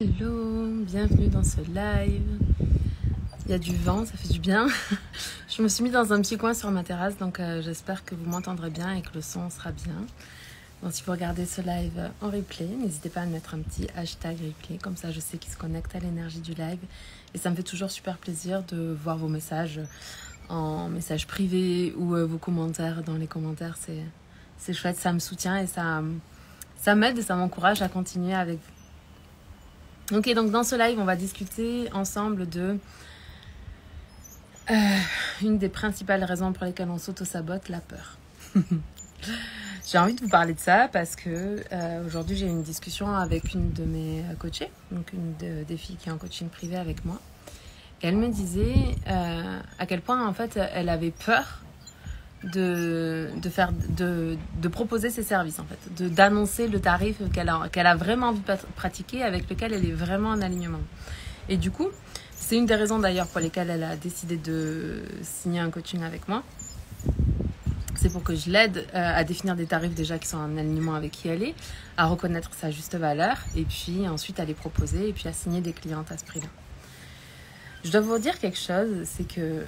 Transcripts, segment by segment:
Hello, bienvenue dans ce live. Il y a du vent, ça fait du bien. Je me suis mis dans un petit coin sur ma terrasse, donc j'espère que vous m'entendrez bien et que le son sera bien. Donc si vous regardez ce live en replay, n'hésitez pas à mettre un petit hashtag replay, comme ça je sais qu'il se connecte à l'énergie du live. Et ça me fait toujours super plaisir de voir vos messages en message privé ou vos commentaires dans les commentaires. C'est chouette, ça me soutient et ça m'aide et ça m'encourage à continuer avec vous. Ok, donc dans ce live, on va discuter ensemble de une des principales raisons pour lesquelles on s'auto-sabote, la peur. J'ai envie de vous parler de ça parce que aujourd'hui, j'ai eu une discussion avec une de mes coachées, donc des filles qui est en coaching privé avec moi. Et elle me disait à quel point, en fait, elle avait peur de proposer ses services, en fait, d'annoncer le tarif qu'elle a vraiment envie de pratiquer, avec lequel elle est vraiment en alignement. Et du coup, c'est une des raisons d'ailleurs pour lesquelles elle a décidé de signer un coaching avec moi. C'est pour que je l'aide à définir des tarifs déjà qui sont en alignement avec qui elle est, à reconnaître sa juste valeur, et puis ensuite à les proposer, et puis à signer des clientes à ce prix-là. Je dois vous dire quelque chose, c'est que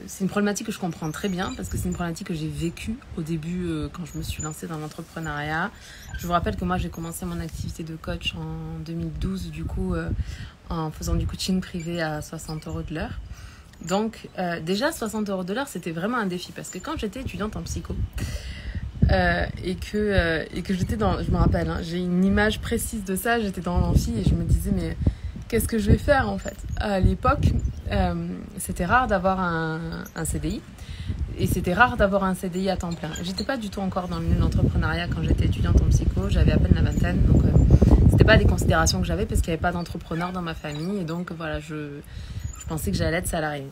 c'est une problématique que je comprends très bien parce que c'est une problématique que j'ai vécue au début quand je me suis lancée dans l'entrepreneuriat. Je vous rappelle que moi j'ai commencé mon activité de coach en 2012 du coup en faisant du coaching privé à 60 € de l'heure. Donc déjà 60 € de l'heure c'était vraiment un défi parce que quand j'étais étudiante en psycho et que j'étais dans, je me rappelle, hein, j'ai une image précise de ça, j'étais dans l'amphi et je me disais mais qu'est-ce que je vais faire en fait? À l'époque, c'était rare d'avoir un CDI et c'était rare d'avoir un CDI à temps plein. J'étais pas du tout encore dans le milieu de l'entrepreneuriat quand j'étais étudiante en psycho, j'avais à peine la vingtaine, donc c'était pas des considérations que j'avais parce qu'il n'y avait pas d'entrepreneur dans ma famille et donc voilà, je pensais que j'allais être salariée,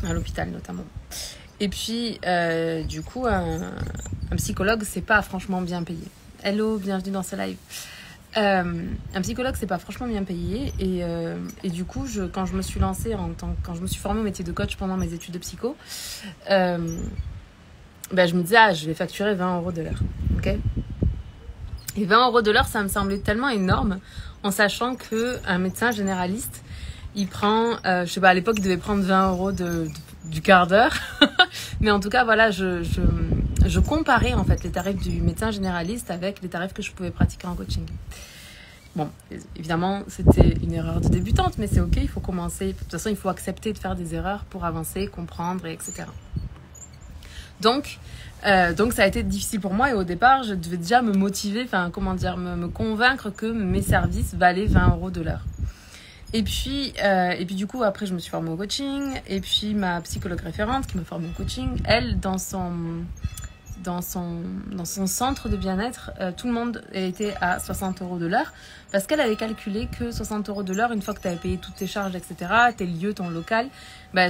à l'hôpital notamment. Et puis, du coup, un psychologue, c'est pas franchement bien payé. Hello, bienvenue dans ce live. Un psychologue c'est pas franchement bien payé et du coup quand je me suis lancée quand je me suis formée au métier de coach pendant mes études de psycho, je me disais je vais facturer 20 € de l'heure, ok. Et 20 € de l'heure ça me semblait tellement énorme en sachant que un médecin généraliste il prend je sais pas, à l'époque il devait prendre 20 € du quart d'heure mais en tout cas voilà, je comparais en fait les tarifs du médecin généraliste avec les tarifs que je pouvais pratiquer en coaching. Bon, évidemment, c'était une erreur de débutante, mais c'est ok, il faut commencer. De toute façon, il faut accepter de faire des erreurs pour avancer, comprendre, etc. Donc ça a été difficile pour moi et au départ, je devais déjà me motiver, me convaincre que mes services valaient 20 € de l'heure. Et puis du coup, après, je me suis formée au coaching et puis ma psychologue référente qui m'a formée au coaching, elle, dans son centre de bien-être, tout le monde était à 60 € de l'heure parce qu'elle avait calculé que 60 € de l'heure, une fois que tu avais payé toutes tes charges, etc., tes lieux, ton local,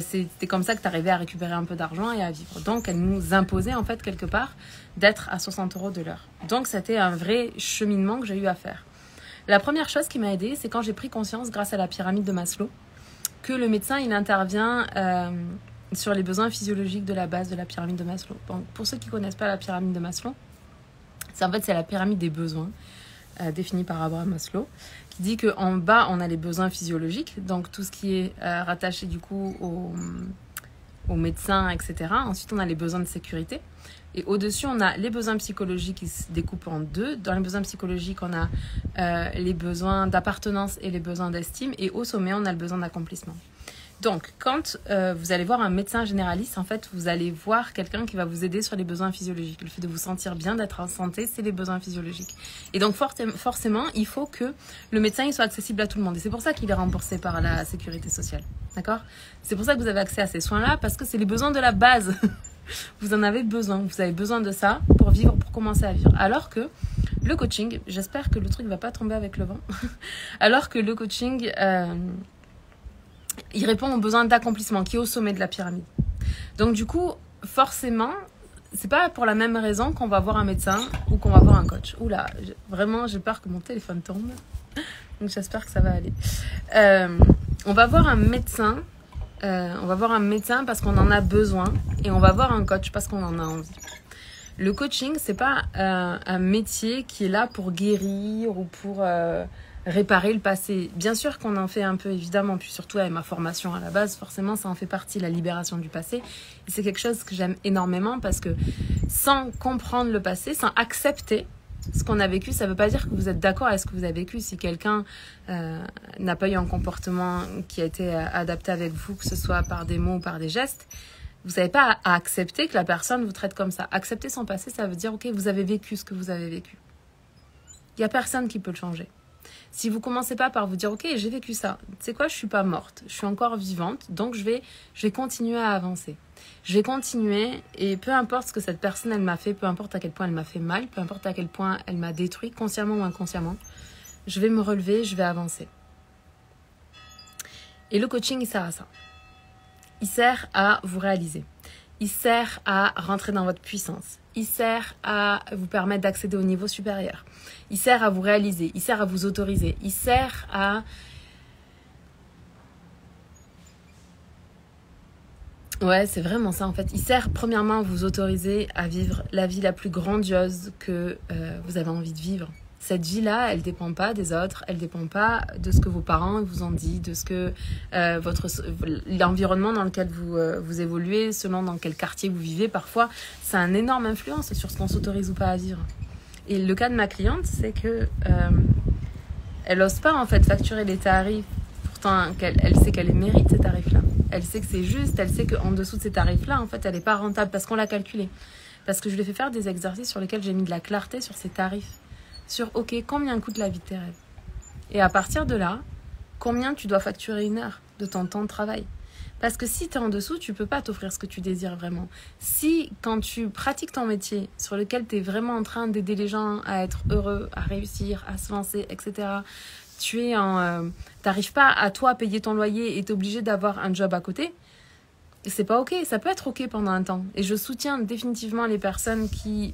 c'était comme ça que tu arrivais à récupérer un peu d'argent et à vivre. Donc, elle nous imposait en fait quelque part d'être à 60 € de l'heure. Donc, c'était un vrai cheminement que j'ai eu à faire. La première chose qui m'a aidée, c'est quand j'ai pris conscience, grâce à la pyramide de Maslow, que le médecin, il intervient sur les besoins physiologiques de la base de la pyramide de Maslow. Bon, pour ceux qui ne connaissent pas la pyramide de Maslow, c'est la pyramide des besoins définie par Abraham Maslow, qui dit qu'en bas, on a les besoins physiologiques, donc tout ce qui est rattaché du coup au médecin, etc. Ensuite, on a les besoins de sécurité. Et au-dessus, on a les besoins psychologiques qui se découpent en deux. Dans les besoins psychologiques, on a les besoins d'appartenance et les besoins d'estime. Et au sommet, on a le besoin d'accomplissement. Donc, quand vous allez voir un médecin généraliste, en fait, vous allez voir quelqu'un qui va vous aider sur les besoins physiologiques. Le fait de vous sentir bien, d'être en santé, c'est les besoins physiologiques. Et donc, forcément, il faut que le médecin il soit accessible à tout le monde. Et c'est pour ça qu'il est remboursé par la sécurité sociale. D'accord ? C'est pour ça que vous avez accès à ces soins-là, parce que c'est les besoins de la base. Vous en avez besoin. Vous avez besoin de ça pour vivre, pour commencer à vivre. Alors que le coaching, j'espère que le truc ne va pas tomber avec le vent. Alors que le coaching... il répond aux besoins d'accomplissement qui est au sommet de la pyramide. Donc du coup, forcément, c'est pas pour la même raison qu'on va voir un médecin ou qu'on va voir un coach. Oula, vraiment, j'ai peur que mon téléphone tombe. Donc j'espère que ça va aller. On va voir un médecin. On va voir un médecin parce qu'on en a besoin et on va voir un coach parce qu'on en a envie. Le coaching, c'est pas un métier qui est là pour guérir ou pour réparer le passé. Bien sûr qu'on en fait un peu, évidemment, puis surtout avec ma formation à la base, forcément, ça en fait partie, la libération du passé. Et c'est quelque chose que j'aime énormément parce que sans comprendre le passé, sans accepter ce qu'on a vécu, ça ne veut pas dire que vous êtes d'accord avec ce que vous avez vécu. Si quelqu'un n'a pas eu un comportement qui a été adapté avec vous, que ce soit par des mots ou par des gestes, vous n'avez pas à accepter que la personne vous traite comme ça. Accepter son passé, ça veut dire, ok, vous avez vécu ce que vous avez vécu. Il n'y a personne qui peut le changer. Si vous commencez pas par vous dire, ok, j'ai vécu ça, tu sais quoi, je suis pas morte, je suis encore vivante, donc je vais continuer à avancer. Je vais continuer et peu importe ce que cette personne elle m'a fait, peu importe à quel point elle m'a fait mal, peu importe à quel point elle m'a détruit, consciemment ou inconsciemment, je vais me relever, je vais avancer. Et le coaching, il sert à ça. Il sert à vous réaliser. Il sert à rentrer dans votre puissance. Il sert à vous permettre d'accéder au niveau supérieur. Il sert à vous réaliser. Il sert à vous autoriser. Il sert à... Ouais, c'est vraiment ça en fait. Il sert premièrement à vous autoriser à vivre la vie la plus grandiose que vous avez envie de vivre. Cette vie-là, elle ne dépend pas des autres, elle ne dépend pas de ce que vos parents vous ont dit, de ce que l'environnement dans lequel vous évoluez, selon dans quel quartier vous vivez. Parfois, ça a une énorme influence sur ce qu'on s'autorise ou pas à vivre. Et le cas de ma cliente, c'est que elle n'ose pas en fait facturer les tarifs. Pourtant, elle sait qu'elle les mérite ces tarifs-là. Elle sait que c'est juste, elle sait qu'en dessous de ces tarifs-là, en fait, elle n'est pas rentable parce qu'on l'a calculé. Parce que je lui ai fait faire des exercices sur lesquels j'ai mis de la clarté sur ces tarifs. Sur, ok, combien coûte la vie de tes rêves? Et à partir de là, combien tu dois facturer une heure de ton temps de travail? Parce que si tu es en dessous, tu ne peux pas t'offrir ce que tu désires vraiment. Si, quand tu pratiques ton métier, sur lequel tu es vraiment en train d'aider les gens à être heureux, à réussir, à se lancer, etc., t'arrives pas à toi payer ton loyer et t'es obligé d'avoir un job à côté, c'est pas ok. Ça peut être ok pendant un temps. Et je soutiens définitivement les personnes qui...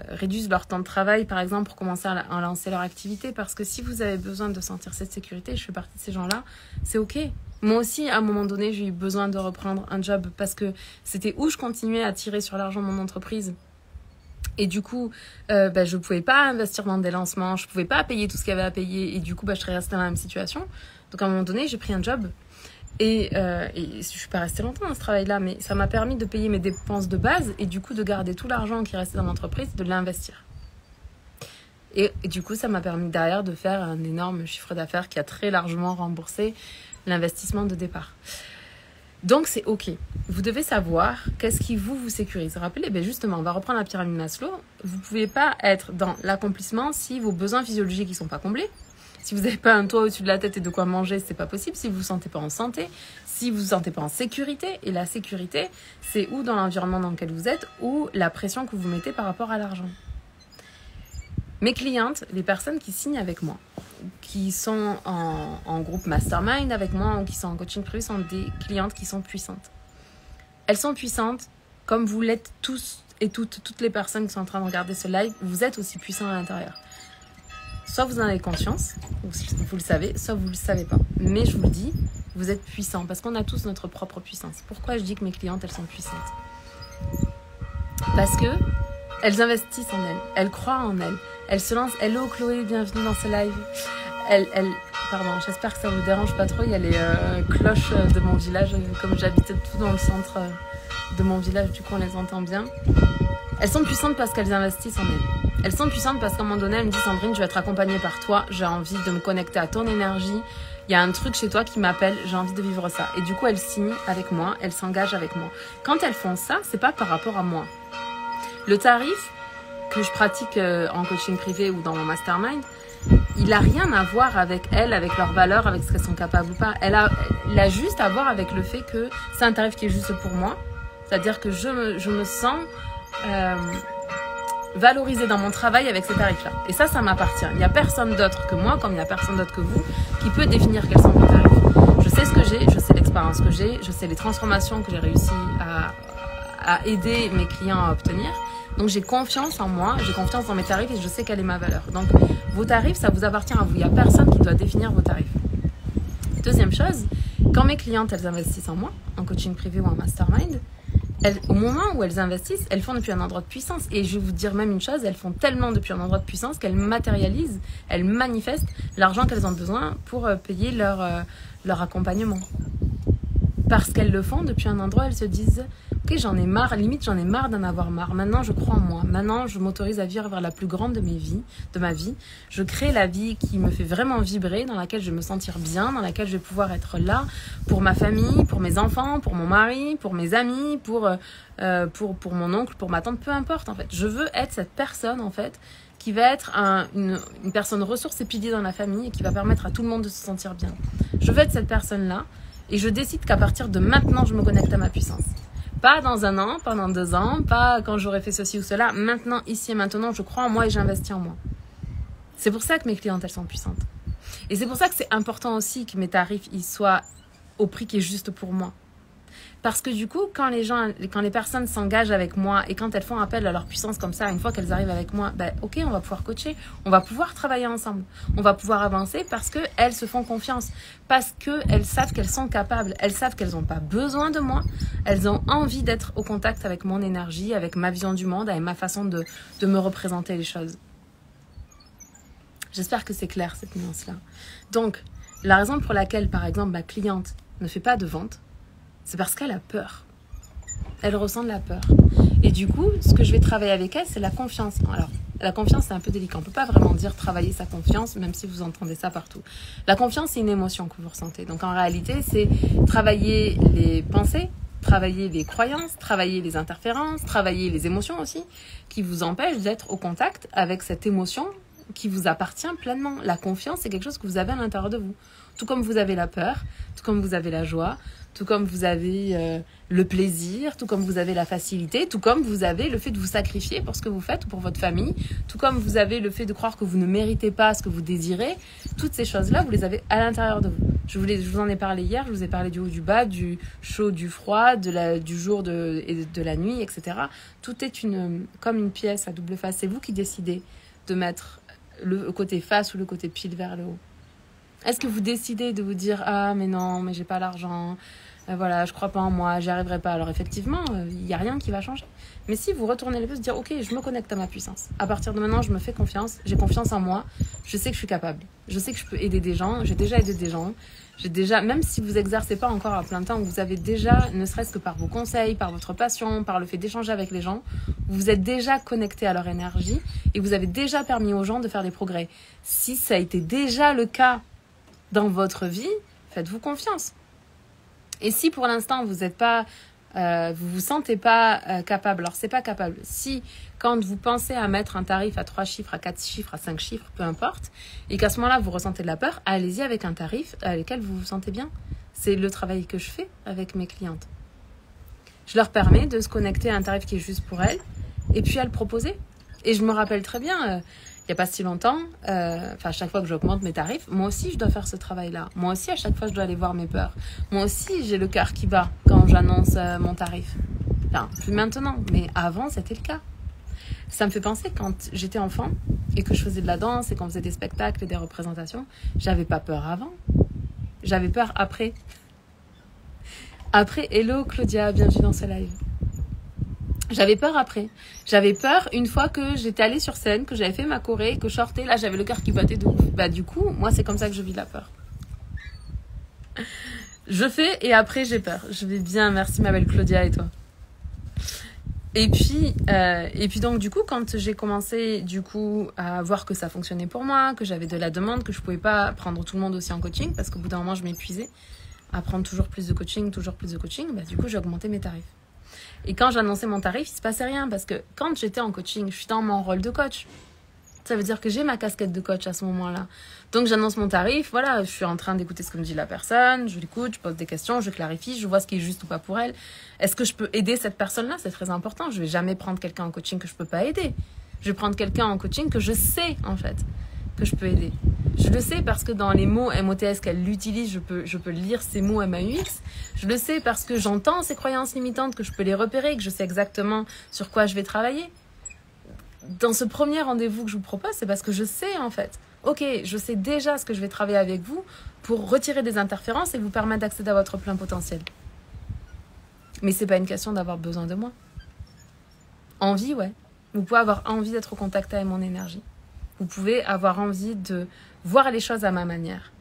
réduisent leur temps de travail, par exemple, pour commencer à lancer leur activité, parce que si vous avez besoin de sentir cette sécurité, je fais partie de ces gens-là, c'est ok. Moi aussi, à un moment donné, j'ai eu besoin de reprendre un job parce que c'était où je continuais à tirer sur l'argent de mon entreprise. Et du coup, je ne pouvais pas investir dans des lancements, je ne pouvais pas payer tout ce qu'il y avait à payer, et du coup, je serais restée dans la même situation. Donc, à un moment donné, j'ai pris un job. Et je ne suis pas restée longtemps dans ce travail-là, mais ça m'a permis de payer mes dépenses de base et du coup de garder tout l'argent qui restait dans l'entreprise, de l'investir. Et du coup, ça m'a permis derrière de faire un énorme chiffre d'affaires qui a très largement remboursé l'investissement de départ. Donc, c'est OK. Vous devez savoir qu'est-ce qui vous sécurise. Rappelez, justement, on va reprendre la pyramide Maslow. Vous ne pouvez pas être dans l'accomplissement si vos besoins physiologiques ne sont pas comblés. Si vous n'avez pas un toit au-dessus de la tête et de quoi manger, c'est pas possible. Si vous vous sentez pas en santé, si vous vous sentez pas en sécurité, et la sécurité, c'est ou dans l'environnement dans lequel vous êtes, ou la pression que vous mettez par rapport à l'argent. Mes clientes, les personnes qui signent avec moi, qui sont en groupe mastermind avec moi ou qui sont en coaching privé, sont des clientes qui sont puissantes. Elles sont puissantes comme vous l'êtes tous et toutes les personnes qui sont en train de regarder ce live. Vous êtes aussi puissants à l'intérieur. Soit vous en avez conscience, vous le savez, soit vous ne le savez pas. Mais je vous le dis, vous êtes puissants parce qu'on a tous notre propre puissance. Pourquoi je dis que mes clientes, elles sont puissantes? Parce que elles investissent en elles, elles croient en elles, elles se lancent. Hello Chloé, bienvenue dans ce live. Pardon, j'espère que ça ne vous dérange pas trop. Il y a les cloches de mon village, comme j'habitais tout dans le centre de mon village, du coup on les entend bien. Elles sont puissantes parce qu'elles investissent en elles. Elles sont puissantes parce qu'à un moment donné, elles me disent « Sandrine, je vais être accompagnée par toi, j'ai envie de me connecter à ton énergie, il y a un truc chez toi qui m'appelle, j'ai envie de vivre ça. » Et du coup, elles signent avec moi, elles s'engagent avec moi. Quand elles font ça, c'est pas par rapport à moi. Le tarif que je pratique en coaching privé ou dans mon mastermind, il n'a rien à voir avec elles, avec leurs valeurs, avec ce qu'elles sont capables ou pas. Il a juste à voir avec le fait que c'est un tarif qui est juste pour moi. C'est-à-dire que je me sens... valorisée dans mon travail avec ces tarifs-là. Et ça m'appartient. Il n'y a personne d'autre que moi, comme il n'y a personne d'autre que vous, qui peut définir quels sont vos tarifs. Je sais ce que j'ai, je sais l'expérience que j'ai, je sais les transformations que j'ai réussi à aider mes clients à obtenir. Donc j'ai confiance en moi, j'ai confiance dans mes tarifs et je sais quelle est ma valeur. Donc vos tarifs, ça vous appartient à vous. Il n'y a personne qui doit définir vos tarifs. Deuxième chose, quand mes clientes, elles investissent en moi, en coaching privé ou en mastermind, au moment où elles investissent, elles font depuis un endroit de puissance. Et je vais vous dire même une chose, elles font tellement depuis un endroit de puissance qu'elles matérialisent, elles manifestent l'argent qu'elles ont besoin pour payer leur accompagnement. Parce qu'elles le font depuis un endroit, elles se disent « Ok, j'en ai marre, limite j'en ai marre d'en avoir marre. Maintenant, je crois en moi. Maintenant, je m'autorise à vivre vers la plus grande de ma vie. Je crée la vie qui me fait vraiment vibrer, dans laquelle je vais me sentir bien, dans laquelle je vais pouvoir être là pour ma famille, pour mes enfants, pour mon mari, pour mes amis, pour mon oncle, pour ma tante, peu importe en fait. Je veux être cette personne en fait qui va être une personne ressource et pilier dans la famille et qui va permettre à tout le monde de se sentir bien. Je veux être cette personne-là. Et je décide qu'à partir de maintenant, je me connecte à ma puissance. Pas dans 1 an, pas dans 2 ans, pas quand j'aurai fait ceci ou cela. Maintenant, ici et maintenant, je crois en moi et j'investis en moi. C'est pour ça que mes clientes, elles sont puissantes. Et c'est pour ça que c'est important aussi que mes tarifs ils soient au prix qui est juste pour moi. Parce que du coup, quand les personnes s'engagent avec moi et quand elles font appel à leur puissance comme ça, une fois qu'elles arrivent avec moi, ben, ok, on va pouvoir coacher, on va pouvoir travailler ensemble, on va pouvoir avancer parce qu'elles se font confiance, parce qu'elles savent qu'elles sont capables, elles savent qu'elles n'ont pas besoin de moi, elles ont envie d'être au contact avec mon énergie, avec ma vision du monde, avec ma façon de me représenter les choses. J'espère que c'est clair cette nuance-là. Donc, la raison pour laquelle, par exemple, ma cliente ne fait pas de vente, c'est parce qu'elle a peur. Elle ressent de la peur. Et du coup, ce que je vais travailler avec elle, c'est la confiance. Alors, la confiance, c'est un peu délicat. On ne peut pas vraiment dire travailler sa confiance, même si vous entendez ça partout. La confiance, c'est une émotion que vous ressentez. Donc, en réalité, c'est travailler les pensées, travailler les croyances, travailler les interférences, travailler les émotions aussi, qui vous empêchent d'être au contact avec cette émotion qui vous appartient pleinement. La confiance, c'est quelque chose que vous avez à l'intérieur de vous. Tout comme vous avez la peur, tout comme vous avez la joie, tout comme vous avez le plaisir, tout comme vous avez la facilité, tout comme vous avez le fait de vous sacrifier pour ce que vous faites ou pour votre famille, tout comme vous avez le fait de croire que vous ne méritez pas ce que vous désirez. Toutes ces choses-là, vous les avez à l'intérieur de vous. Je vous en ai parlé hier, je vous ai parlé du haut, du bas, du chaud, du froid, du jour et de la nuit, etc. Tout est comme une pièce à double face. C'est vous qui décidez de mettre le côté face ou le côté pile vers le haut. Est-ce que vous décidez de vous dire « Ah, mais non, mais j'ai pas l'argent, voilà, je crois pas en moi, j'y arriverai pas ». Alors effectivement, il n'y a rien qui va changer. Mais si vous retournez les peu, se dire « Ok, je me connecte à ma puissance. À partir de maintenant, je me fais confiance, j'ai confiance en moi, je sais que je suis capable. Je sais que je peux aider des gens, j'ai déjà aidé des gens. Même si vous exercez pas encore à plein temps, vous avez déjà, ne serait-ce que par vos conseils, par votre passion, par le fait d'échanger avec les gens, vous êtes déjà connecté à leur énergie et vous avez déjà permis aux gens de faire des progrès. Si ça a été déjà le cas dans votre vie, faites-vous confiance. Et si pour l'instant vous n'êtes pas, vous vous sentez pas capable, alors c'est pas capable. Si quand vous pensez à mettre un tarif à 3 chiffres, à 4 chiffres, à 5 chiffres, peu importe, et qu'à ce moment-là vous ressentez de la peur, allez-y avec un tarif avec lequel vous vous sentez bien. C'est le travail que je fais avec mes clientes. Je leur permets de se connecter à un tarif qui est juste pour elles, et puis à le proposer. Et je me rappelle très bien. Il n'y a pas si longtemps, à chaque fois que j'augmente mes tarifs, moi aussi je dois faire ce travail-là. Moi aussi à chaque fois je dois aller voir mes peurs. Moi aussi j'ai le cœur qui bat quand j'annonce mon tarif. Enfin, plus maintenant, mais avant c'était le cas. Ça me fait penser quand j'étais enfant et que je faisais de la danse et qu'on faisait des spectacles et des représentations, j'avais pas peur avant. J'avais peur après. Après, hello Claudia, bienvenue dans ce live. J'avais peur après. J'avais peur une fois que j'étais allée sur scène, que j'avais fait ma choré, que je sortais, là j'avais le cœur qui battait de ouf. Bah du coup, moi c'est comme ça que je vis la peur. Je fais et après j'ai peur. Je vais bien, merci ma belle Claudia et toi. Et puis donc du coup, quand j'ai commencé du coup à voir que ça fonctionnait pour moi, que j'avais de la demande, que je pouvais pas prendre tout le monde aussi en coaching, parce qu'au bout d'un moment je m'épuisais à prendre toujours plus de coaching, bah du coup j'ai augmenté mes tarifs. Et quand j'annonçais mon tarif, il se passait rien parce que quand j'étais en coaching, je suis dans mon rôle de coach. Ça veut dire que j'ai ma casquette de coach à ce moment-là. Donc j'annonce mon tarif, voilà, je suis en train d'écouter ce que me dit la personne, je l'écoute, je pose des questions, je clarifie, je vois ce qui est juste ou pas pour elle. Est-ce que je peux aider cette personne-là? C'est très important. Je vais jamais prendre quelqu'un en coaching que je peux pas aider. Je vais prendre quelqu'un en coaching que je sais en fait que je peux aider. Je le sais parce que dans les mots MOTS qu'elle utilise, je peux lire ces mots MAUX. Je le sais parce que j'entends ces croyances limitantes, que je peux les repérer, que je sais exactement sur quoi je vais travailler. Dans ce premier rendez-vous que je vous propose, c'est parce que je sais en fait. Ok, je sais déjà ce que je vais travailler avec vous pour retirer des interférences et vous permettre d'accéder à votre plein potentiel. Mais c'est pas une question d'avoir besoin de moi. Envie, ouais. Vous pouvez avoir envie d'être au contact avec mon énergie. Vous pouvez avoir envie de voir les choses à ma manière.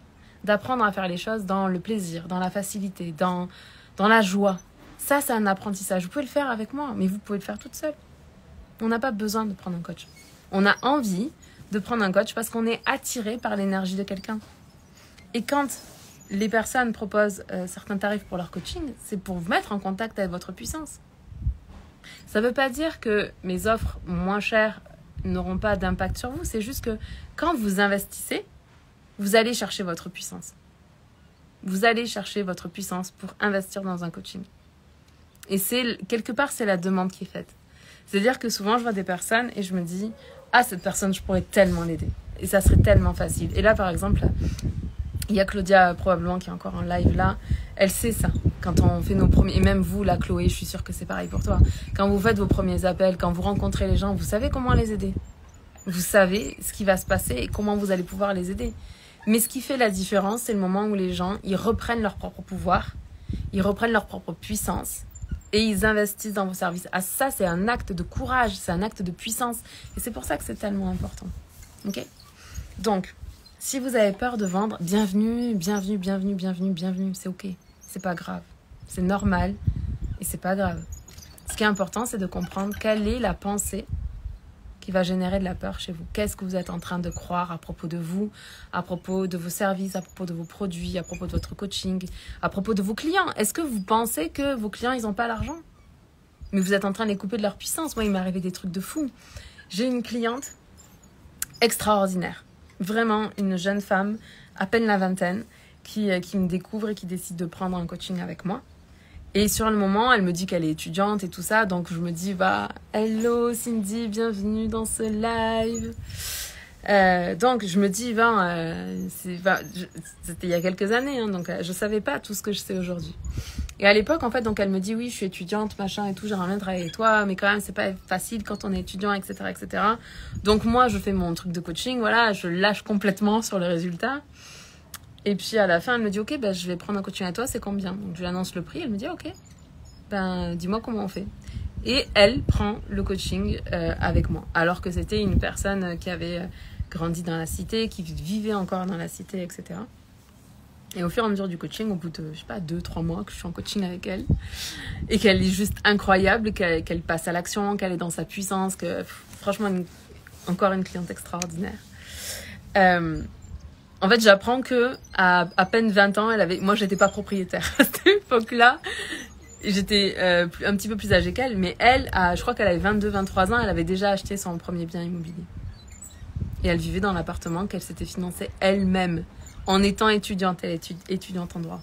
D'apprendre à faire les choses dans le plaisir, dans la facilité, dans la joie. Ça, c'est un apprentissage. Vous pouvez le faire avec moi, mais vous pouvez le faire toute seule. On n'a pas besoin de prendre un coach. On a envie de prendre un coach parce qu'on est attiré par l'énergie de quelqu'un. Et quand les personnes proposent certains tarifs pour leur coaching, c'est pour vous mettre en contact avec votre puissance. Ça ne veut pas dire que mes offres moins chères n'auront pas d'impact sur vous. C'est juste que quand vous investissez, vous allez chercher votre puissance. Vous allez chercher votre puissance pour investir dans un coaching. Et quelque part, c'est la demande qui est faite. C'est-à-dire que souvent, je vois des personnes et je me dis « Ah, cette personne, je pourrais tellement l'aider. Et ça serait tellement facile. » Et là, par exemple, il y a Claudia probablement qui est encore en live là. Elle sait ça. Quand on fait nos premiers... Et même vous, là, Chloé, je suis sûre que c'est pareil pour toi. Quand vous faites vos premiers appels, quand vous rencontrez les gens, vous savez comment les aider. Vous savez ce qui va se passer et comment vous allez pouvoir les aider. Mais ce qui fait la différence, c'est le moment où les gens, ils reprennent leur propre pouvoir, ils reprennent leur propre puissance et ils investissent dans vos services. Ah, ça, c'est un acte de courage, c'est un acte de puissance. Et c'est pour ça que c'est tellement important. Ok ? Donc, si vous avez peur de vendre, bienvenue, bienvenue, bienvenue, bienvenue, bienvenue. C'est ok, c'est pas grave. C'est normal et c'est pas grave. Ce qui est important, c'est de comprendre quelle est la pensée qui va générer de la peur chez vous. Qu'est-ce que vous êtes en train de croire à propos de vous, à propos de vos services, à propos de vos produits, à propos de votre coaching, à propos de vos clients. Est-ce que vous pensez que vos clients, ils n'ont pas l'argent? Mais vous êtes en train de les couper de leur puissance. Moi, il m'est arrivé des trucs de fou. J'ai une cliente extraordinaire. Vraiment une jeune femme, à peine la vingtaine, qui me découvre et qui décide de prendre un coaching avec moi. Et sur le moment, elle me dit qu'elle est étudiante et tout ça. Donc, je me dis, hello Cindy, bienvenue dans ce live. Donc, je me dis, c'était il y a quelques années, hein, donc je savais pas tout ce que je sais aujourd'hui. Et à l'époque, en fait, donc elle me dit, oui, je suis étudiante, machin et tout, j'aimerais bien travailler avec toi, mais quand même, c'est pas facile quand on est étudiant, etc., etc. Donc, moi, je fais mon truc de coaching, voilà, je lâche complètement sur le résultat. Et puis à la fin, elle me dit, ok, je vais prendre un coaching à toi, c'est combien? Donc je lui annonce le prix, elle me dit, ok, dis-moi comment on fait. Et elle prend le coaching avec moi, alors que c'était une personne qui avait grandi dans la cité, qui vivait encore dans la cité, etc. Et au fur et à mesure du coaching, au bout de, 2-3 mois que je suis en coaching avec elle, et qu'elle est juste incroyable, qu'elle passe à l'action, qu'elle est dans sa puissance, que franchement, encore une cliente extraordinaire. En fait, j'apprends que à peine 20 ans, moi, j'étais pas propriétaire à cette époque-là. J'étais un petit peu plus âgée qu'elle, mais elle, je crois qu'elle avait 22-23 ans, elle avait déjà acheté son premier bien immobilier. Et elle vivait dans l'appartement qu'elle s'était financé elle-même, en étant étudiante. Elle est étudiante en droit.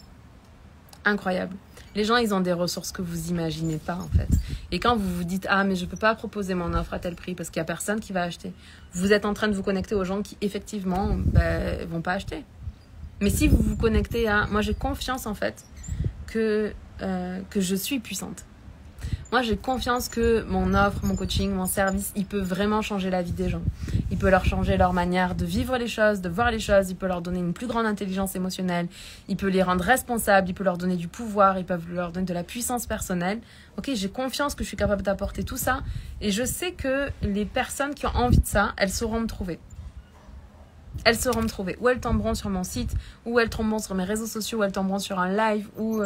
Incroyable. Les gens, ils ont des ressources que vous imaginez pas, en fait. Et quand vous vous dites, mais je peux pas proposer mon offre à tel prix parce qu'il y a personne qui va acheter, vous êtes en train de vous connecter aux gens qui, effectivement, vont pas acheter. Mais si vous vous connectez moi, j'ai confiance, en fait, que je suis puissante. Moi, j'ai confiance que mon offre, mon coaching, mon service, il peut vraiment changer la vie des gens. Il peut leur changer leur manière de vivre les choses, de voir les choses. Il peut leur donner une plus grande intelligence émotionnelle. Il peut les rendre responsables. Il peut leur donner du pouvoir. Il peut leur donner de la puissance personnelle. Ok, j'ai confiance que je suis capable d'apporter tout ça. Et je sais que les personnes qui ont envie de ça, elles sauront me trouver. Elles sauront me trouver. Ou elles tomberont sur mon site, ou elles tomberont sur mes réseaux sociaux, ou elles tomberont sur un live, ou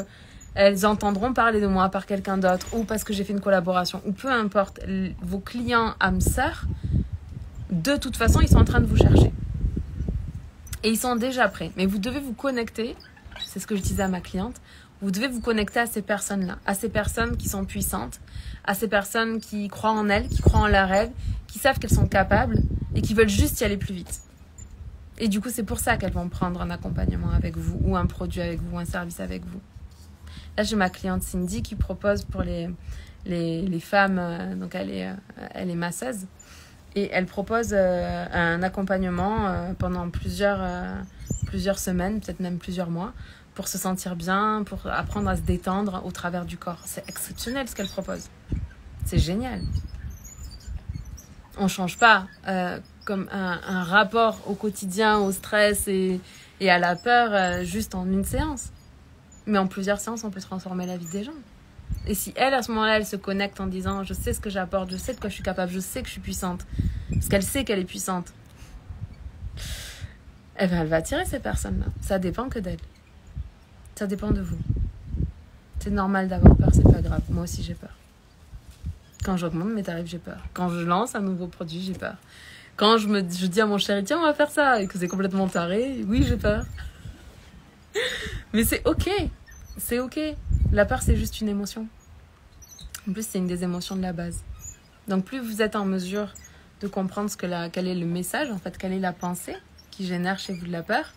elles entendront parler de moi par quelqu'un d'autre, ou parce que j'ai fait une collaboration, ou peu importe. Vos clients âmes sœurs, de toute façon, ils sont en train de vous chercher. Et ils sont déjà prêts. Mais vous devez vous connecter, c'est ce que je disais à ma cliente, vous devez vous connecter à ces personnes-là, à ces personnes qui sont puissantes, à ces personnes qui croient en elles, qui croient en leurs rêves, qui savent qu'elles sont capables et qui veulent juste y aller plus vite. Et du coup, c'est pour ça qu'elles vont prendre un accompagnement avec vous, ou un produit avec vous, un service avec vous. Là, j'ai ma cliente Cindy qui propose pour les femmes, donc elle est masseuse, et elle propose un accompagnement pendant plusieurs semaines, peut-être même plusieurs mois, pour se sentir bien, pour apprendre à se détendre au travers du corps. C'est exceptionnel ce qu'elle propose. C'est génial. On ne change pas comme un rapport au quotidien, au stress et à la peur juste en une séance. Mais en plusieurs séances, on peut transformer la vie des gens. Et si elle, à ce moment-là, elle se connecte en disant « Je sais ce que j'apporte, je sais de quoi je suis capable, je sais que je suis puissante. » Parce qu'elle sait qu'elle est puissante. Eh ben, elle va attirer ces personnes-là. Ça dépend que d'elle. Ça dépend de vous. C'est normal d'avoir peur, c'est pas grave. Moi aussi, j'ai peur. Quand j'augmente mes tarifs, j'ai peur. Quand je lance un nouveau produit, j'ai peur. Quand je dis à mon chéri, tiens, on va faire ça, et que c'est complètement taré, oui, j'ai peur. Mais c'est ok. C'est ok. La peur, c'est juste une émotion. En plus, c'est une des émotions de la base. Donc, plus vous êtes en mesure de comprendre quel est le message, en fait, quelle est la pensée qui génère chez vous de la peur,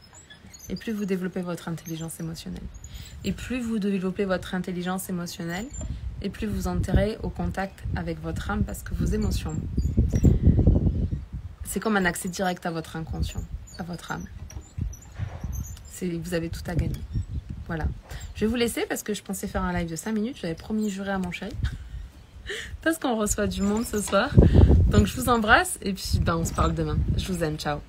et plus vous développez votre intelligence émotionnelle. Et plus vous développez votre intelligence émotionnelle, et plus vous entrez au contact avec votre âme, parce que vos émotions, c'est comme un accès direct à votre inconscient, à votre âme. Vous avez tout à gagner. Voilà. Je vais vous laisser parce que je pensais faire un live de 5 minutes. J'avais promis jurer à mon chéri. Parce qu'on reçoit du monde ce soir. Donc je vous embrasse et puis on se parle demain. Je vous aime. Ciao.